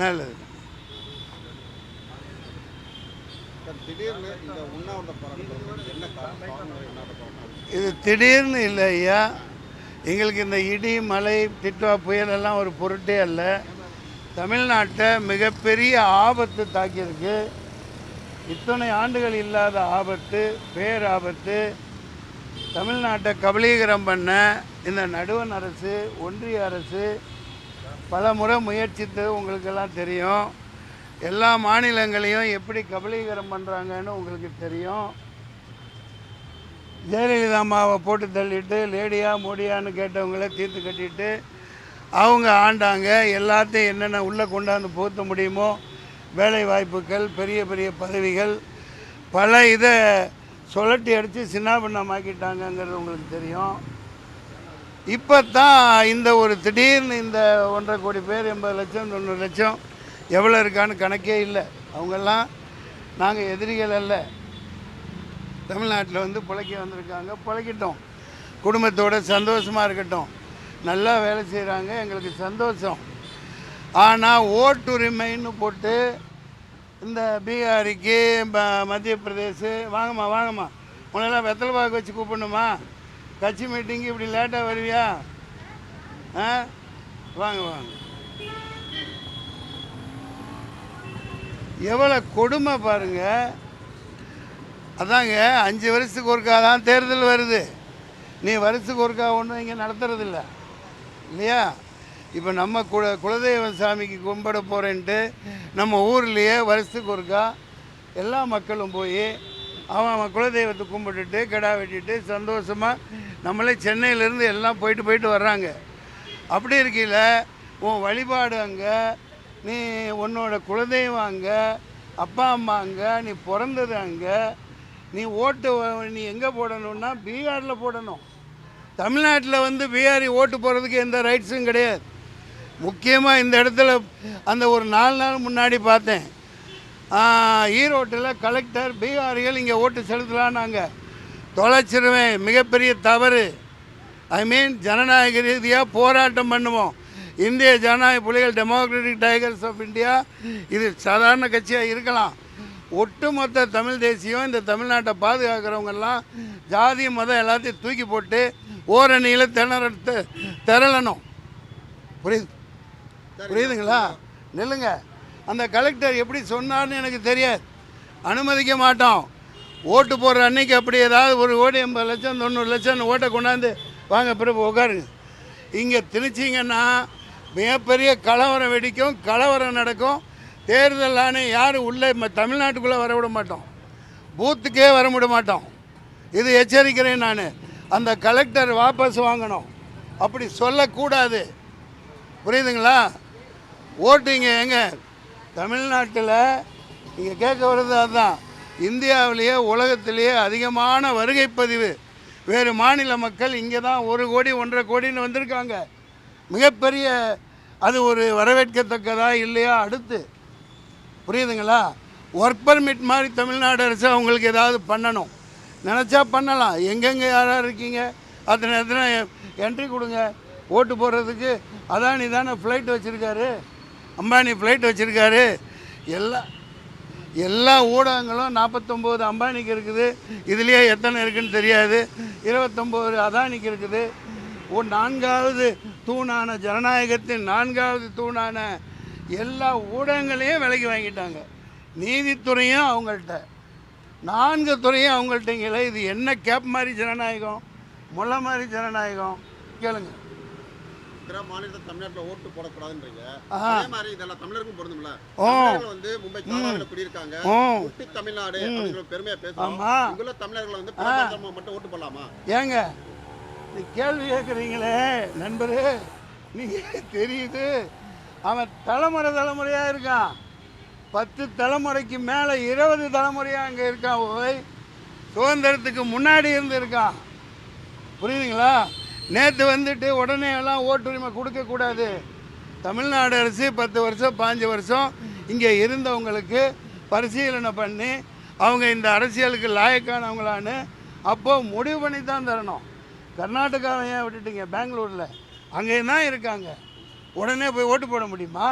நல்லது. இது திடீர்னு இல்லை ஐயா. எங்களுக்கு இந்த இடி, மழை, டிட்வா புயலெல்லாம் ஒரு பொருட்டே அல்ல. தமிழ்நாட்டை மிகப்பெரிய ஆபத்து தாக்கியிருக்கு. இத்தனை ஆண்டுகள் இல்லாத ஆபத்து, பேராபத்து. தமிழ்நாட்டை கபலீகரம் பண்ண இந்த நடுவண் அரசு, ஒன்றிய அரசு பல முறை முயற்சித்து உங்களுக்கெல்லாம் தெரியும். எல்லா மாநிலங்களையும் எப்படி கபலீகரம் பண்ணுறாங்கன்னு உங்களுக்கு தெரியும். ஜெயலலிதா அம்மாவை போட்டு தள்ளிட்டு லேடியா மோடியான்னு கேட்டவங்கள தீர்த்து கட்டிட்டு அவங்க ஆண்டாங்க. எல்லாத்தையும் என்னென்ன உள்ளே கொண்டாந்து புகுத்த முடியுமோ வேலை வாய்ப்புகள், பெரிய பெரிய பதவிகள், பல இதை சுழட்டி அடித்து சின்னாபின்னமாக்கிட்டாங்கங்கிறது உங்களுக்கு தெரியும். இப்போ தான் இந்த ஒரு திடீர்னு இந்த 1.5 கோடி பேர் 80 லட்சம் 90 லட்சம் எவ்வளோ இருக்கான்னு கணக்கே இல்லை. அவங்கெல்லாம் நாங்கள் எதிரிகள் அல்ல. தமிழ்நாட்டில் வந்து பிழைக்க வந்திருக்காங்க. பிழைக்கட்டும், குடும்பத்தோடு சந்தோஷமாக இருக்கட்டும். நல்லா வேலை செய்கிறாங்க, எங்களுக்கு சந்தோஷம். ஆனால் ஓட்டுரிமைன்னு போட்டு இந்த பீகாரிக்கு, மத்திய பிரதேச, வாங்கம்மா உன்னெல்லாம் வெத்தலை பாக்கு வச்சு கூப்பிடணுமா? கட்சி மீட்டிங்கு இப்படி லேட்டாக வருவியா? வாங்க. எவ்வளோ கொடுமை பாருங்க. அதாங்க 5 வருஷத்துக்கு ஒருக்கா தான் தேர்தல் வருது. நீ வருஷத்துக்கு ஒருக்கா ஒன்றும் இங்கே நடத்துறதில்ல இல்லையா? இப்போ நம்ம குலதெய்வ சாமிக்கு கும்பிட போகிறேன்ட்டு நம்ம ஊர்லேயே வருஷத்துக்கு ஒருக்கா எல்லா மக்களும் போய் அவன் குலதெய்வத்தை கும்பிட்டுட்டு கிடா வெட்டிட்டு சந்தோஷமாக நம்மளே சென்னையிலேருந்து எல்லாம் போயிட்டு வர்றாங்க. அப்படி இருக்கையில் உன் வழிபாடு அங்கே, நீ உன்னோட குலதெய்வம் அங்கே, அப்பா அம்மா அங்கே, நீ பிறந்தது அங்கே, நீ ஓட்டு நீ எங்கே போடணுன்னா பீகாரில் போடணும். தமிழ்நாட்டில் வந்து பீகாரி ஓட்டு போடுறதுக்கு எந்த ரைட்ஸும் கிடையாது. முக்கியமாக இந்த இடத்துல அந்த ஒரு 4 நாள் முன்னாடி பார்த்தேன், ஈரோட்டில் கலெக்டர் பீகாரிகள் இங்கே ஓட்டு செலுத்தலான்னாங்க. தொலைச்சிருவேன், மிகப்பெரிய தவறு. ஜனநாயக ரீதியாக போராட்டம் பண்ணுவோம். இந்திய ஜனநாயக புலிகள், டெமோக்ராட்டிக் டைகர்ஸ் ஆஃப் இந்தியா, இது சாதாரண கட்சியாக இருக்கலாம். ஒட்டுமொத்த தமிழ் தேசியம் இந்த தமிழ்நாட்டை பாதுகாக்கிறவங்கெல்லாம் ஜாதி மதம் எல்லாத்தையும் தூக்கி போட்டு ஓரணியில் திரளணும். புரியுதுங்களா? நில்லுங்க. அந்த கலெக்டர் எப்படி சொன்னார்னு எனக்கு தெரியாது. அனுமதிக்க மாட்டோம். ஓட்டு போடுற அன்னைக்கு அப்படி ஏதாவது 1 கோடி 80 லட்சம் 90 லட்சம் ஓட்டை கொண்டாந்து வாங்க பிறப்பு உட்காருங்க. இங்கே திணிச்சிங்கன்னா மிகப்பெரிய கலவரம் வெடிக்கும், கலவரம் நடக்கும். தேர்தல் ஆணையம் யாரும் உள்ளே தமிழ்நாட்டுக்குள்ளே வர விட மாட்டோம், பூத்துக்கே வர விட மாட்டோம். இது எச்சரிக்கிறேன் நான். அந்த கலெக்டர் வாபஸ் வாங்கணும். அப்படி சொல்லக்கூடாது. புரியுதுங்களா? ஓட்டுங்க. எங்க தமிழ்நாட்டில் இங்கே கேட்க வர்றது அதுதான். இந்தியாவிலேயே உலகத்திலேயே அதிகமான வருகை பதிவு வேறு மாநில மக்கள் இங்கே தான் 1 கோடி 1.5 கோடின்னு வந்திருக்காங்க. மிகப்பெரிய அது ஒரு வரவேற்கத்தக்கதா இல்லையா? அடுத்து புரியுதுங்களா? ஒர்க் பர்மிட் மாதிரி தமிழ்நாடு அரசு அவங்களுக்கு ஏதாவது பண்ணணும், நினச்சா பண்ணலாம். எங்கெங்கே யாராக இருக்கீங்க அத்தனை என்ட்ரி கொடுங்க ஓட்டு போடுறதுக்கு. அதானி தானே ஃப்ளைட் வச்சுருக்காரு, அம்பானி ஃப்ளைட் வச்சுருக்காரு. எல்லா ஊடகங்களும் 49 அம்பானிக்கு இருக்குது. இதுலேயே எத்தனை இருக்குதுன்னு தெரியாது. 29 அதானிக்கு இருக்குது. 4வது தூணான ஜனநாயகத்தின் 4வது தூணான எல்லா ஊடகங்களையும் விலைக்கு வாங்கிட்டாங்க. நீதித்துறையும் அவங்கள்ட்ட, 4 துறையும் அவங்கள்ட்டங்களே. இது என்ன கேப் மாதிரி ஜனநாயகம், முல்லை மாதிரி ஜனநாயகம்? கேளுங்க. மாநிலத்தில் தமிழ்நாட்டில் ஓட்டு போடக்கூடாதுன்றீங்க. அதே மாதிரி இதெல்லாம் தமிழருக்கும் பொருந்தும்ல. தமிழர்கள் வந்து மும்பை தாராவில குடியிருக்காங்க. ஒட்டு தமிழ்நாடு அப்படிங்கிற பெருமையா பேசுறாங்க. இங்குள்ள தமிழர்கள் வந்து பலதரமா மட்டும் ஓட்டு போடலாமா? ஏங்க நீ கேள்வி கேட்குறீங்களே நண்பரே, நீங்க தெரியுது. அவன் தலைமுறையாக இருக்கான். 10 தலைமுறைக்கு மேலே 20 தலைமுறையாக அங்கே இருக்கான். சுதந்திரத்துக்கு முன்னாடி இருந்து இருக்கான். புரியுதுங்களா? நேற்று வந்துட்டு உடனே எல்லாம் ஓட்டுரிமை கொடுக்கக்கூடாது. தமிழ்நாடு அரசு 10 வருஷம் 15 வருஷம் இங்கே இருந்தவங்களுக்கு பரிசீலனை பண்ணி அவங்க இந்த அரசியலுக்கு லாயக்கானவங்களான்னு அப்போது முடிவு பண்ணி தான் தரணும். கர்நாடகாவை ஏன் விட்டுட்டீங்க? பெங்களூரில் அங்கே தான் இருக்காங்க. உடனே போய் ஓட்டு போட முடியுமா?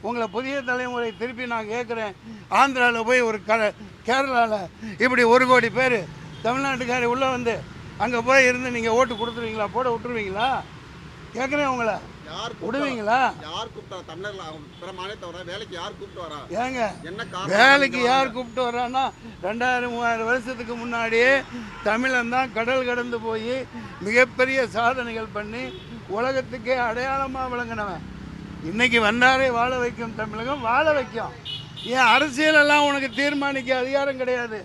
உங்களை புதிய தலைமுறை திருப்பி நான் கேட்குறேன், ஆந்திராவில் போய் ஒரு கேரளாவில் இப்படி 1 கோடி பேர் தமிழ்நாட்டுக்காரி உள்ளே வந்து அங்கே போய் இருந்து நீங்கள் ஓட்டு கொடுத்துருவீங்களா? போட விட்டுருவீங்களா? கேட்குறேன் உங்களை, விடுவீங்களா? யார் கூப்பிட்டா தமிழர்கள் பிற மாநிலத்தவர வேலைக்கு யார் கூப்பிட்டு வரா? ஏங்க என்ன காரணம்? வேலைக்கு யார் கூப்பிட்டு வர்றான்னா 2000-3000 வருஷத்துக்கு முன்னாடியே தமிழன் தான் கடல் கடந்து போய் மிகப்பெரிய சாதனைகள் பண்ணி உலகத்துக்கே அடையாளமாக விளங்கினவன். இன்னைக்கு வந்தாரே வாழ வைக்கும் தமிழகம் வாழ வைக்கும். ஏன் அரசியலெல்லாம் உனக்கு தீர்மானிக்க அதிகாரம் கிடையாது,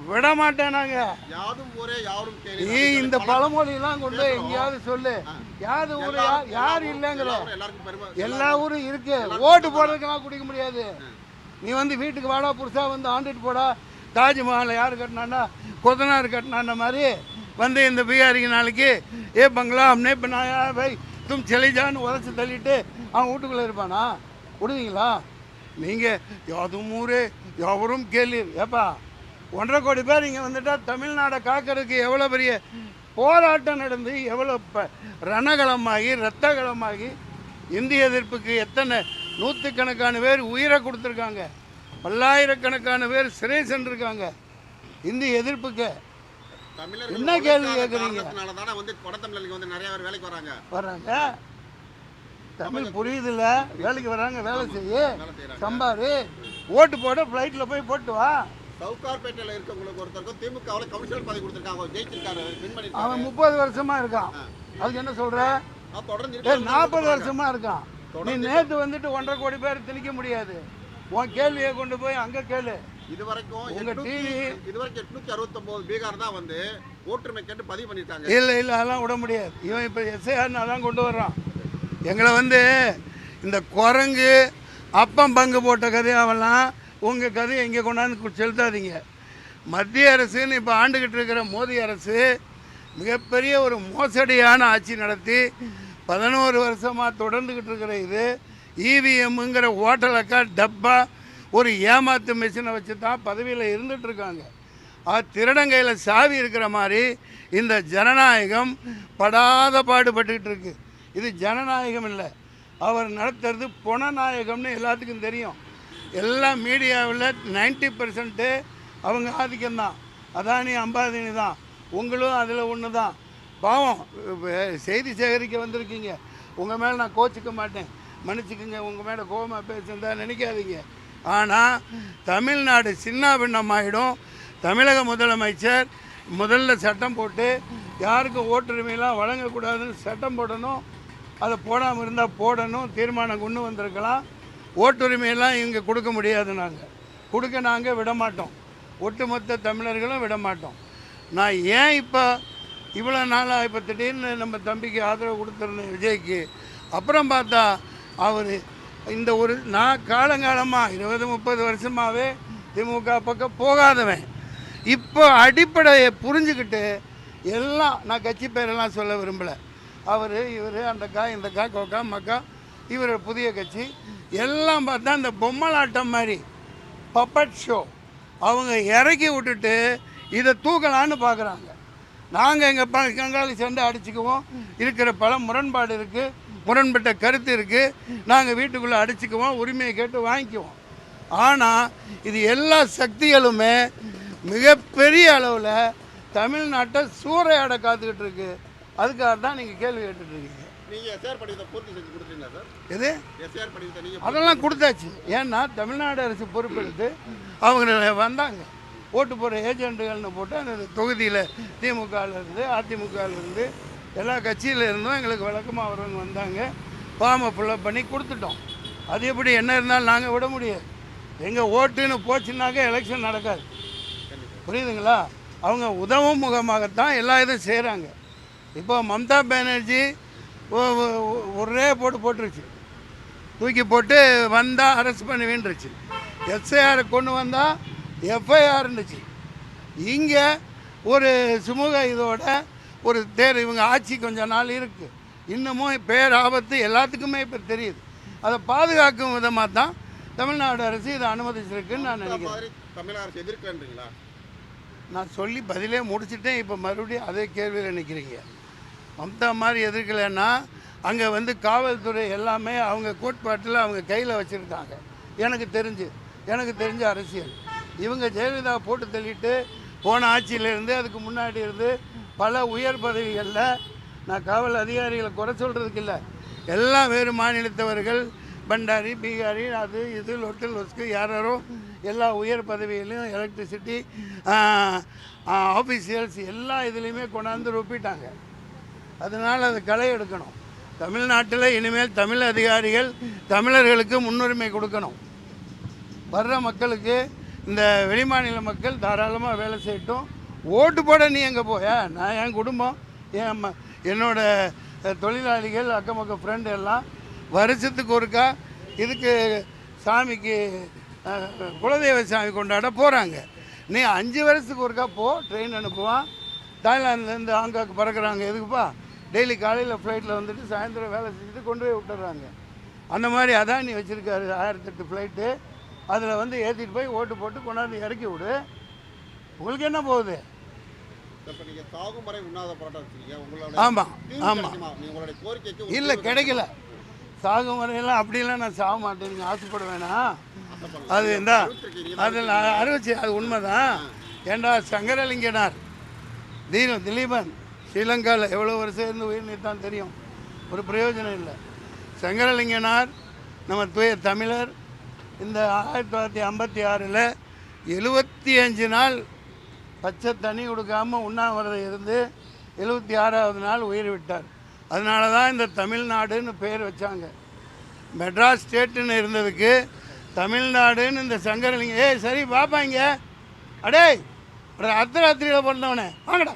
விட மாட்டேன் நாங்க. நீ இந்த பழமொழியெல்லாம் கொண்டு எங்கேயாவது சொல்லு, யாது ஊரு யார் இல்லைங்கிற, எல்லா ஊரும் இருக்கு. ஓட்டு போடுறதுக்கெல்லாம் குடிக்க முடியாது. நீ வந்து வீட்டுக்கு வாடா புதுசா வந்து ஆண்டுட்டு போடா. தாஜ்மஹாலை யார் கட்டினாண்டா? கொத்தனார் கட்டினாண்ட மாதிரி வந்து இந்த பீகாரிக்கு நாளைக்கு ஏ பங்களா அம்னே பண்ணாயா பை தும் செலிஜான்னு உதச்சி தள்ளிட்டு அவன் வீட்டுக்குள்ளே இருப்பானா? விடுவீங்களா? நீங்கள் யாதும் ஊரே யாவரும் கேளீர். ஏப்பா 1.5 கோடி பேர் இங்கே வந்துட்டால் தமிழ்நாடை காக்கிறதுக்கு எவ்வளோ பெரிய போராட்டம் நடந்து எவ்வளோ ரணகலமாகி ரத்தகலமாகி இந்திய எதிர்ப்புக்கு எத்தனை நூற்றுக்கணக்கான பேர் உயிரை கொடுத்துருக்காங்க, பல்லாயிரக்கணக்கான பேர் சிறை சென்றிருக்காங்க இந்திய எதிர்ப்புக்கு. என்ன கேள்வி கேட்குறீங்க? வர்றாங்க, தமிழ் புரியுதுல்ல, வேலைக்கு வர்றாங்க, வேலை செய்ய சம்பாரு, ஓட்டு போட ஃப்ளைட்டில் போய் போட்டு வா. சவுகார்பேட்டையில் இருக்கவங்களுக்கு ஒருத்தருக்கும் திமுகவில் கவுன்சிலர் பதவி கொடுத்துருக்காங்க, ஜெயிச்சிருக்காரு, அவன் 30 வருஷமா இருக்கான். அதுக்கு என்ன சொல்ற? 40 வருஷமா இருக்கான். நீ நேற்று வந்துட்டு 1.5 கோடி பேர் திணிக்க முடியாது. உன் கேள்வியை கொண்டு போய் அங்கே கேளு. இதுவரைக்கும் 869 பீகார் தான் வந்து ஓட்டுரிமை கேட்டு பதிவு பண்ணிட்டாங்க. இல்லை அதெல்லாம் விட முடியாது. இவன் இப்போ எஸ்ஐஆர்னு அதான் கொண்டு வர்றான். எங்களை வந்து இந்த குரங்கு அப்பம் பங்கு போட்ட கதையாவெல்லாம் உங்கள் கதையை இங்கே கொண்டாந்து செலுத்தாதீங்க. மத்திய அரசுன்னு இப்போ ஆண்டுகிட்டு இருக்கிற மோடி அரசு மிகப்பெரிய ஒரு மோசடியான ஆட்சி நடத்தி 11 வருஷமாக தொடர்ந்துக்கிட்டு இருக்கிற இது இவிஎம்ங்கிற ஓட்டலக்கா டப்பா ஒரு ஏமாத்து மிஷினை வச்சு தான் பதவியில் இருந்துகிட்ருக்காங்க. திருடங்கையில் சாவி இருக்கிற மாதிரி இந்த ஜனநாயகம் படாத பாடுபட்டுக்கிட்டு இருக்கு. இது ஜனநாயகம் இல்லை, அவர் நடத்துறது பொணநாயகம்னு எல்லாத்துக்கும் தெரியும். எல்லா மீடியாவில் 90% அவங்க ஆதிக்கம்தான். அதானி அம்பானி தான், உங்களும் அதில் ஒன்று தான். பாவம், செய்தி சேகரிக்க வந்திருக்கீங்க. உங்கள் மேலே நான் கோச்சிக்க மாட்டேன், மன்னிச்சுக்குங்க. உங்கள் மேலே கோபமாக பேசுறதா நினைக்காதீங்க. ஆனால் தமிழ்நாடு சின்ன பின்னமாயிடும். தமிழக முதலமைச்சர் முதல்ல சட்டம் போட்டு யாருக்கும் ஓட்டுரிமையெல்லாம் வழங்கக்கூடாதுன்னு சட்டம் போடணும். அதை போடாமல் இருந்தால் போடணும், தீர்மானம் கொண்டு வந்திருக்கலாம். ஓட்டுரிமையெல்லாம் இங்கே கொடுக்க முடியாது, நாங்கள் விட மாட்டோம். ஒட்டுமொத்த தமிழர்களும் விட மாட்டோம். நான் ஏன் இப்போ இவ்வளோ நாளாக இப்போ திடீர்னு நம்ம தம்பிக்கு ஆதரவு கொடுத்துருந்தேன் விஜய்க்கு, அப்புறம் பார்த்தா அவர் இந்த ஒரு நான் காலங்காலமாக 20-30 வருஷமாகவே திமுக பக்கம் போகாதவன் இப்போ அடிப்படையை புரிஞ்சுக்கிட்டு எல்லாம், நான் கட்சி பேரெல்லாம் சொல்ல விரும்பலை, அவர் இவர் அந்த கா இந்த கா கோக்கா மக்கா இவர் புதிய கட்சி எல்லாம் பார்த்தா இந்த பொம்மலாட்டம் மாதிரி பப்பட் ஷோ அவங்க இறக்கி விட்டுட்டு இதை தூக்கலான்னு பார்க்குறாங்க. நாங்கள் எங்கள் கங்காளி சண்டை அடிச்சுக்குவோம், இருக்கிற பல முரண்பாடு இருக்குது, முரண்பட்ட கருத்து இருக்குது, நாங்கள் வீட்டுக்குள்ளே அடிச்சுக்குவோம், உரிமையை கேட்டு வாங்கிக்குவோம். ஆனால் இது எல்லா சக்திகளுமே மிகப்பெரிய அளவில் தமிழ்நாட்டை சூறையாட காத்துக்கிட்டு இருக்கு. அதுக்காக தான் நீங்கள் கேள்வி கேட்டுட்ருக்கீங்க. எது அதெல்லாம் கொடுத்தாச்சு. ஏன்னா தமிழ்நாடு அரசு பொறுப்பெடுத்து அவங்க வந்தாங்க, ஓட்டு போடுற ஏஜென்ட்டுகள்னு போட்டு அந்த தொகுதியில் திமுகலேருந்து அதிமுகலேருந்து எல்லா கட்சியில் இருந்தும் எங்களுக்கு வழக்கமாக வரவங்க வந்தாங்க. ஃபார்மை ஃபுல்லப் பண்ணி கொடுத்துட்டோம். அது எப்படி என்ன இருந்தாலும் நாங்கள் விட முடியாது. எங்கள் ஓட்டுன்னு போச்சுன்னாக்க எலெக்ஷன் நடக்காது, புரியுதுங்களா? அவங்க உதவும் முகமாகத்தான் எல்லா இதுவும் செய்கிறாங்க. இப்போ மம்தா பானர்ஜி ஒரே போட்டுருச்சு, தூக்கி போட்டு வந்தால் அரெஸ்ட் பண்ணி வேண்டுருச்சு. எஸ்ஐஆர் கொண்டு வந்தால் எஃப்ஐஆர் இருந்துச்சு. இங்கே ஒரு சுமூக இதோட ஒரு இவங்க ஆட்சி கொஞ்ச நாள் இருக்குது. இன்னமும் பேர் ஆபத்து எல்லாத்துக்குமே இப்போ தெரியுது. அதை பாதுகாக்கும் விதமாக தான் தமிழ்நாடு அரசு இதை அனுமதிச்சிருக்குன்னு நான் நினைக்கிறேன். தமிழக அரசு எதிர்க்கிறீங்களா? நான் சொல்லி பதிலே முடிச்சுட்டேன். இப்போ மறுபடியும் அதே கேள்வியில் நிற்கிறீங்க. மம்தா மாதிரி எதிர்க்கலைன்னா அங்கே வந்து காவல்துறை எல்லாமே அவங்க கோட்பாட்டில் அவங்க கையில் வச்சுருக்காங்க. எனக்கு தெரிஞ்ச அரசியல் இவங்க ஜெயலலிதா போட்டு தள்ளிட்டு போன ஆட்சியிலேருந்து அதுக்கு முன்னாடி இருந்து பல உயர் பதவிகளில், நான் காவல் அதிகாரிகளை குறை சொல்கிறதுக்கு இல்லை, எல்லாம் வேறு மாநிலத்தவர்கள், பண்டாரி, பீகாரி, அது இது லொட்டு லொஸ்க்கு யாரோ எல்லா உயர் பதவியிலையும் எலக்ட்ரிசிட்டி ஆஃபீஸியல்ஸ் எல்லா இதுலேயுமே கொண்டாந்து ரொப்பிட்டாங்க. அதனால் அதை களை எடுக்கணும். தமிழ்நாட்டில் இனிமேல் தமிழ் அதிகாரிகள் தமிழர்களுக்கு முன்னுரிமை கொடுக்கணும். வர்ற மக்களுக்கு இந்த வெளிமாநில மக்கள் தாராளமாக வேலை செய்யட்டும். ஓட்டு போட நீ எங்கே போய? நான் என் குடும்பம், என்னோட தொழிலாளிகள், அக்கம் பக்கம் ஃப்ரெண்டு எல்லாம் வருஷத்துக்கு ஒருக்கா இதுக்கு சாமிக்கு குலதெய்வ சாமி கொண்டாட போகிறாங்க. நீ 5 வருஷத்துக்கு ஒருக்கா போ. ட்ரெயின் அனுப்புவான். தாய்லாந்துலேருந்து ஹாங்காங் பறக்கிறாங்க. எதுக்குப்பா? டெய்லி காலையில் ஃப்ளைட்டில் வந்துட்டு சாயந்தரம் வேலை செஞ்சுட்டு கொண்டு போய் விட்டுறாங்க. அந்த மாதிரி அதானி வச்சுருக்காரு 1008 ஃப்ளைட்டு. அதில் வந்து ஏற்றிட்டு போய் ஓட்டு போட்டு கொண்டாந்து இறக்கி விடு. உங்களுக்கு என்ன போகுது? ஆமாம் இல்லை, கிடைக்கல. சாகும் வரையெல்லாம் அப்படிலாம் நான் சாக மாட்டேன், நீங்கள் ஆசைப்படுவேனா? அது என்ன அதில் அறிவிச்சு, அது உண்மைதான். ஏண்டா சங்கரலிங்கனார் திலீபன் ஸ்ரீலங்காவில் எவ்வளோ வருஷம் இருந்து உயிர் நீத்தான் தெரியும். ஒரு பிரயோஜனம் இல்லை. சங்கரலிங்கனார் நம்ம தூய தமிழர். இந்த 1956 75 நாள் பச்சை தண்ணி கொடுக்காமல் உண்ணாவிரதம் இருந்து 76வது நாள் உயிர் விட்டார். அதனால தான் இந்த தமிழ்நாடுன்னு பேர் வச்சாங்க. மெட்ராஸ் ஸ்டேட்டுன்னு இருந்ததுக்கு தமிழ்நாடுன்னு இந்த சங்கரலிங்க. சரி பாப்பாங்க, அடே அர்த்தராத்திரியில் பிறந்தவனே வாங்கடா.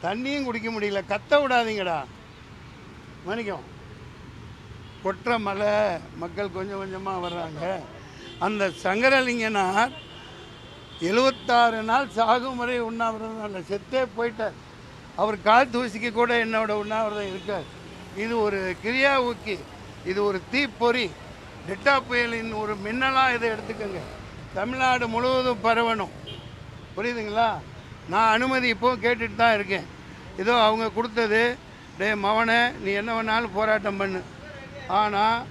தண்ணியும் குடிக்க முடியல, கத்த விடாதீங்கடா. மன்னிக்கும். கொற்ற மலை மக்கள் கொஞ்சம் கொஞ்சமாக வர்றாங்க. அந்த சங்கரலிங்கனார் 76 நாள் சாகும் வரை உண்ணாவிரதம் இல்லை, செத்தே போயிட்டார். அவர் கால் தூசிக்கு கூட என்னோட உண்ணாவிரதம் இருக்கார். இது ஒரு கிரியா ஊக்கி, இது ஒரு தீப்பொறி. டெட்டா புயலின் ஒரு மின்னலாக இதை எடுத்துக்கோங்க. தமிழ்நாடு முழுவதும் பரவணும். புரியுதுங்களா? நான் அனுமதி இப்போ கேட்டுட்டு தான் இருக்கேன். ஏதோ அவங்க கொடுத்தது, டே மவனை நீ என்ன வேணாலும் போராட்டம் பண்ணு, ஆனால்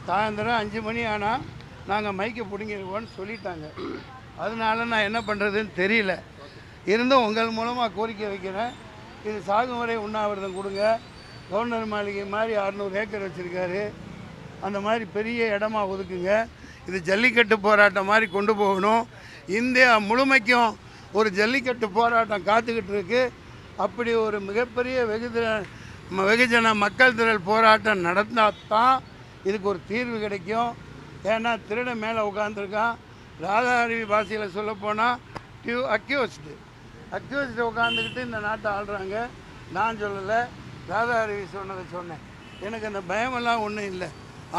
சாயந்தரம் 5 மணி ஆனால் நாங்கள் மைக்கை பிடிங்கிடுவோன்னு சொல்லிட்டாங்க. அதனால நான் என்ன பண்ணுறதுன்னு தெரியல. இருந்தும் உங்கள் மூலமாக கோரிக்கை வைக்கிறேன். இது சாகும் வரை உண்ணாவிரதம் கொடுங்க. கவர்னர் மாளிகை மாதிரி 600 ஏக்கர் வச்சுருக்காரு, அந்த மாதிரி பெரிய இடமா ஒதுக்குங்க. இது ஜல்லிக்கட்டு போராட்டம் மாதிரி கொண்டு போகணும். இந்தியா முழுமைக்கும் ஒரு ஜல்லிக்கட்டு போராட்டம் காத்துக்கிட்டு இருக்கு. அப்படி ஒரு மிகப்பெரிய வெகுஜன மக்கள் திரள் போராட்டம் நடந்தால் தான் இதுக்கு ஒரு தீர்வு கிடைக்கும். ஏன்னா திருடன் மேலே உட்காந்துருக்கான். ராதாரவி பாஷையில் சொல்லப்போனால் அக்யூஸ்டு உட்காந்துக்கிட்டு இந்த நாட்டை ஆள்றாங்க. நான் சொல்லலை, ராதாரவி சொன்னதை சொன்னேன். எனக்கு அந்த பயமெல்லாம் ஒன்றும் இல்லை.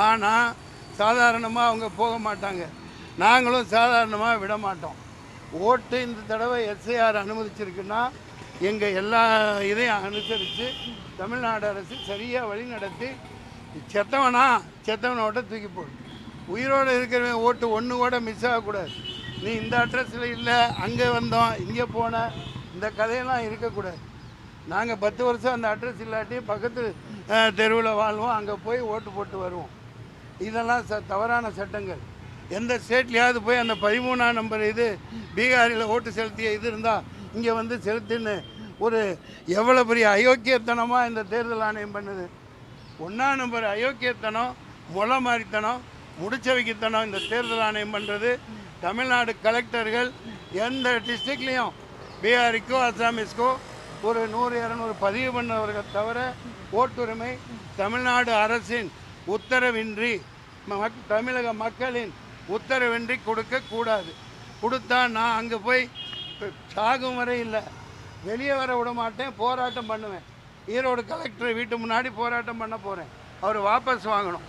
ஆனால் சாதாரணமாக அவங்க போக மாட்டாங்க, நாங்களும் சாதாரணமாக விட மாட்டோம். ஓட்டு இந்த தடவை எஸ்ஐஆர் அனுமதிச்சிருக்குன்னா எங்கள் எல்லா இதையும் அனுசரித்து தமிழ்நாடு அரசு சரியாக வழி நடத்தி செத்தவனோட தூக்கி போடு. உயிரோடு இருக்கிறவன் ஓட்டு ஒன்று கூட மிஸ் ஆகக்கூடாது. நீ இந்த அட்ரஸில் இல்லை, அங்கே வந்தோம், இங்கே போன, இந்த கதையெல்லாம் இருக்கக்கூடாது. நாங்கள் 10 வருஷம் அந்த அட்ரஸ் இல்லாட்டி பக்கத்து தெருவில் வாழ்வோம், அங்கே போய் ஓட்டு போட்டு வருவோம். இதெல்லாம் தவறான சட்டங்கள். எந்த ஸ்டேட்லேயாவது போய் அந்த 13ஆம் நம்பர் இது பீகாரில் ஓட்டு செலுத்திய இது இருந்தால் இங்கே வந்து செலுத்துன்னு ஒரு எவ்வளோ பெரிய அயோக்கியத்தனமாக இந்த தேர்தல் ஆணையம் பண்ணுது. 1ஆம் நம்பர் அயோக்கியத்தனம், முளை மாதிரித்தனம், முடிச்சவைக்குத்தனம் இந்த தேர்தல் ஆணையம் பண்ணுறது. தமிழ்நாடு கலெக்டர்கள் எந்த டிஸ்ட்ரிக்ட்லேயும் பீகாரிக்கோ அசாமிஸ்க்கோ ஒரு 100-200 பதிவு பண்ணவர்கள் தவிர ஓட்டுரிமை தமிழ்நாடு அரசின் உத்தரவின்றி, தமிழக மக்களின் உத்தரவின்றி கொடுக்கக்கூடாது. கொடுத்தா நான் அங்கே போய் சாகும் வரை இல்லை, வெளியே வர விட மாட்டேன், போராட்டம் பண்ணுவேன். ஈரோடு கலெக்டர் வீட்டு முன்னாடி போராட்டம் பண்ண போகிறேன். அவர் வாபஸ் வாங்கணும்.